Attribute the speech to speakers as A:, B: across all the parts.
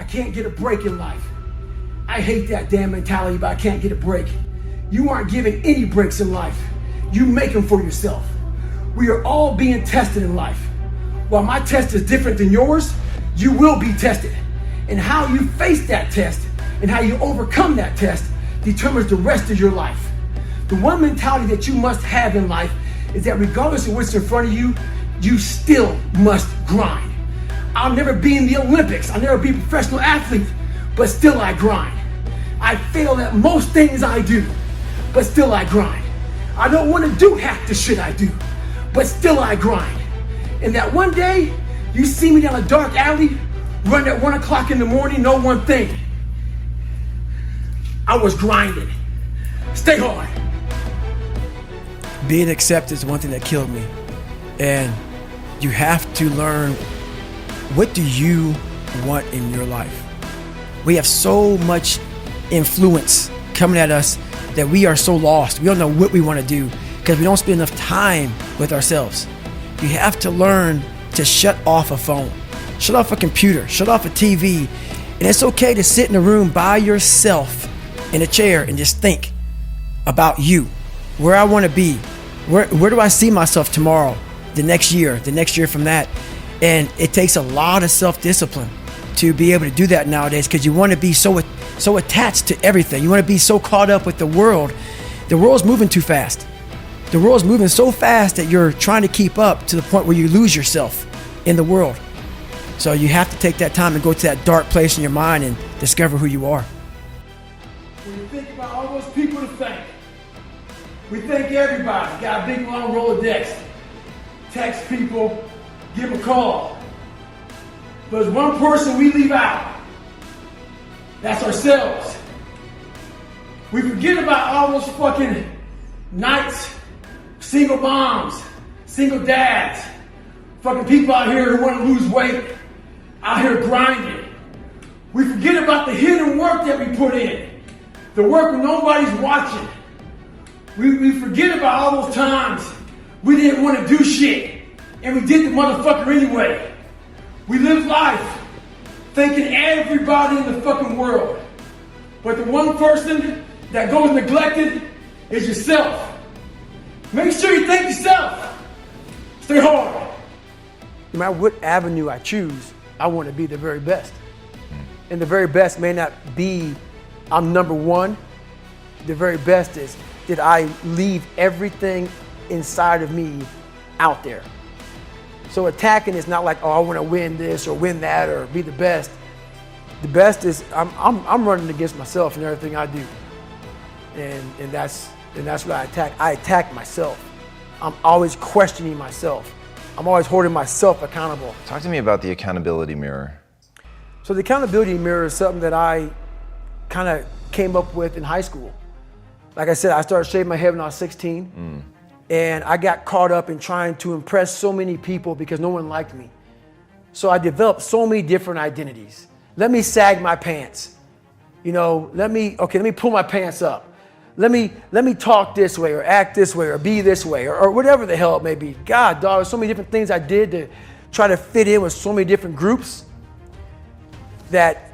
A: can't get a break in life. I hate that damn mentality, but I can't get a break. You aren't given any breaks in life. You make them for yourself. We are all being tested in life. While my test is different than yours, you will be tested. And how you face that test and how you overcome that test determines the rest of your life. The one mentality that you must have in life is that regardless of what's in front of you, you still must grind. I'll never be in the Olympics. I'll never be a professional athlete, but still I grind. I fail at most things I do, but still I grind. I don't want to do half the shit I do, but still I grind. And that one day, you see me down a dark alley, running at 1 o'clock in the morning, know one thing. I was grinding. Stay hard.
B: Being accepted is one thing that killed me. And you have to learn, what do you want in your life? We have so much influence coming at us that we are so lost. We don't know what we want to do because we don't spend enough time with ourselves. You have to learn to shut off a phone, shut off a computer, shut off a TV. And it's okay to sit in a room by yourself in a chair and just think about you, where I want to be, where do I see myself tomorrow, the next year from that. And it takes a lot of self-discipline to be able to do that nowadays, because you want to be so attached to everything. You want to be so caught up with the world. The world's moving too fast. The world's moving so fast that you're trying to keep up to the point where you lose yourself in the world. So you have to take that time and go to that dark place in your mind and discover who you are.
A: When you think about all those people to thank, we thank everybody. Got a big long Rolodex. Text people, give them a call. But there's one person we leave out. That's ourselves. We forget about all those fucking nights, single moms, single dads, fucking people out here who want to lose weight, out here grinding. We forget about the hidden work that we put in, the work when nobody's watching. We forget about all those times we didn't want to do shit, and we did the motherfucker anyway. We live life thanking everybody in the fucking world. But the one person that goes neglected is yourself. Make sure you thank yourself. Stay hard.
B: No matter what avenue I choose, I want to be the very best. And the very best may not be I'm number one. The very best is that I leave everything inside of me out there. So attacking is not like, oh, I want to win this or win that or be the best. The best is I'm running against myself in everything I do, and that's what I attack. I attack myself. I'm always questioning myself. I'm always holding myself accountable.
C: Talk to me about the accountability mirror.
B: So the accountability mirror is something that I kind of came up with in high school. Like I said, I started shaving my head when I was 16. And I got caught up in trying to impress so many people because no one liked me. So I developed so many different identities. Let me sag my pants. You know, let me pull my pants up. Let me talk this way or act this way or be this way or whatever the hell it may be. God, dog, there's so many different things I did to try to fit in with so many different groups that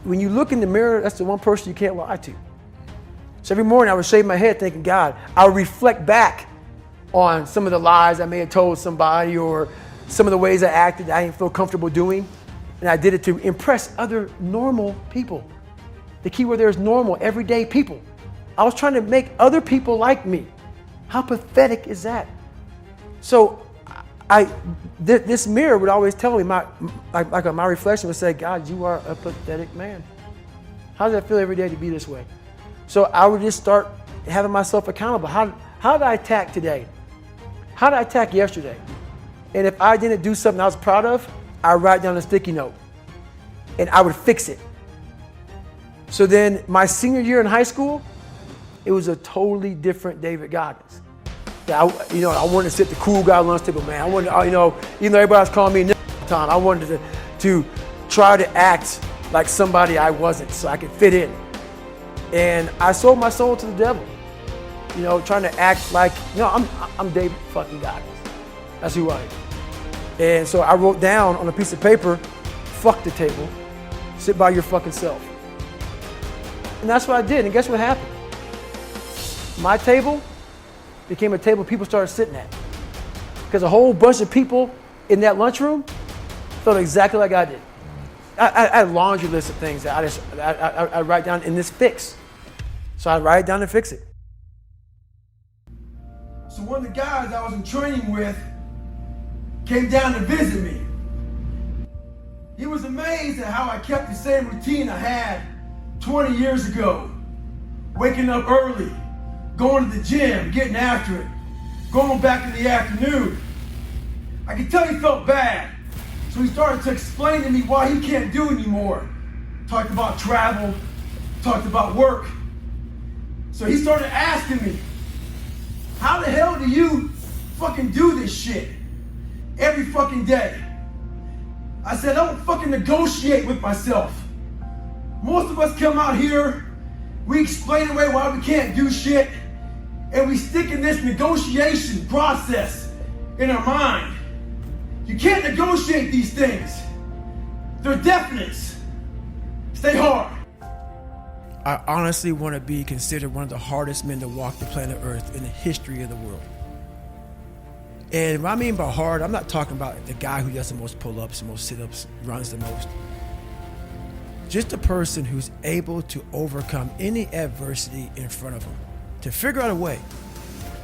B: when you look in the mirror, that's the one person you can't lie to. So every morning I would shave my head thinking, God, I would reflect back on some of the lies I may have told somebody or some of the ways I acted that I didn't feel comfortable doing. And I did it to impress other normal people. The key word there is normal, everyday people. I was trying to make other people like me. How pathetic is that? So this mirror would always tell me, my reflection would say, God, you are a pathetic man. How does that feel every day to be this way? So I would just start having myself accountable. How did I attack today? How did I attack yesterday? And if I didn't do something I was proud of, I would write down a sticky note and I would fix it. So then my senior year in high school, it was a totally different David Goggins. I wanted to sit the cool guy lunch table, man. I wanted, even though everybody was calling me a nigga all the time, I wanted to try to act like somebody I wasn't so I could fit in. And I sold my soul to the devil, trying to act like, I'm David fucking Goggins. That's who I am. And so I wrote down on a piece of paper, fuck the table. Sit by your fucking self. And that's what I did, and guess what happened? My table became a table people started sitting at. Because a whole bunch of people in that lunchroom felt exactly like I did. I had a laundry list of things that I write down in this fix. So I write it down and fix it.
A: So one of the guys I was in training with came down to visit me. He was amazed at how I kept the same routine I had 20 years ago. Waking up early, going to the gym, getting after it, going back in the afternoon. I could tell he felt bad. So he started to explain to me why he can't do anymore. Talked about travel, talked about work. So he started asking me, how the hell do you fucking do this shit every fucking day? I said, I don't fucking negotiate with myself. Most of us come out here, we explain away why we can't do shit, and we stick in this negotiation process in our mind. You can't negotiate these things. They're definites. Stay hard.
B: I honestly want to be considered one of the hardest men to walk the planet Earth in the history of the world. And what I mean by hard, I'm not talking about the guy who does the most pull-ups, the most sit-ups, runs the most. Just a person who's able to overcome any adversity in front of him, to figure out a way.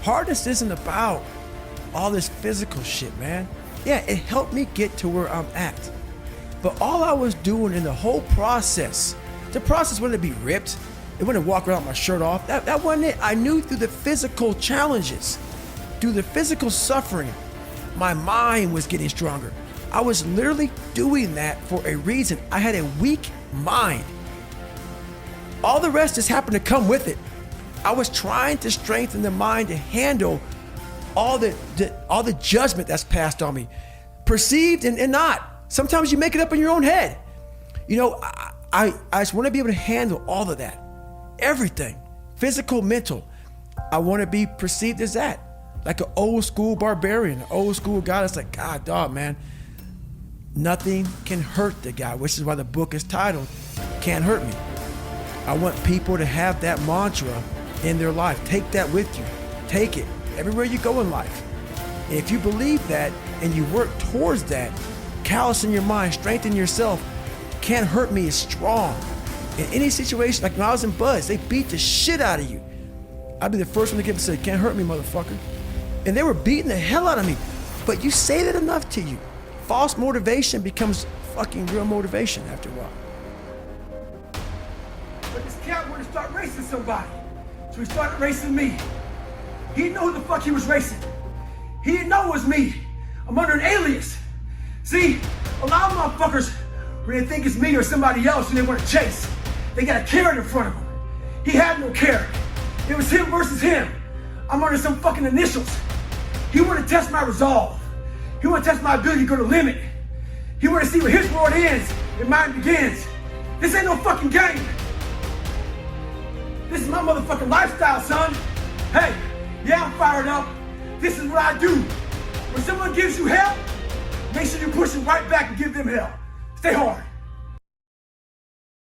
B: Hardness isn't about all this physical shit, man. Yeah, it helped me get to where I'm at. But all I was doing in the whole process, the process wasn't to be ripped. It wasn't to walk around with my shirt off. That wasn't it. I knew through the physical challenges, through the physical suffering, my mind was getting stronger. I was literally doing that for a reason. I had a weak mind. All the rest just happened to come with it. I was trying to strengthen the mind to handle all the judgment that's passed on me, perceived and not. Sometimes you make it up in your own head. You know, I just want to be able to handle all of that, everything, physical, mental. I want to be perceived as that, like an old school barbarian, an old school guy that's like, God, dog, man, nothing can hurt the guy, which is why the book is titled Can't Hurt Me. I want people to have that mantra in their life. Take that with you. Take it everywhere you go in life. And if you believe that and you work towards that, callous in your mind, strengthen yourself, Can't Hurt Me is strong. In any situation, like when I was in Buzz, they beat the shit out of you. I'd be the first one to get to say, Can't hurt me, motherfucker. And they were beating the hell out of me. But you say that enough to you. False motivation becomes fucking real motivation after a while.
A: But this cat wanted to start racing somebody. So he started racing me. He didn't know who the fuck he was racing. He didn't know it was me. I'm under an alias. See, a lot of motherfuckers, when they think it's me or somebody else and they want to chase, they got a carrot in front of them. He had no carrot. It was him versus him. I'm under some fucking initials. He wanted to test my resolve. He wanted to test my ability to go to limit. He wanted to see where his world ends and mine begins. This ain't no fucking game. This is my motherfucking lifestyle, son. Hey, yeah, I'm fired up. This is what I do. When someone gives you hell, make sure you push it right back and give them hell. Stay hard.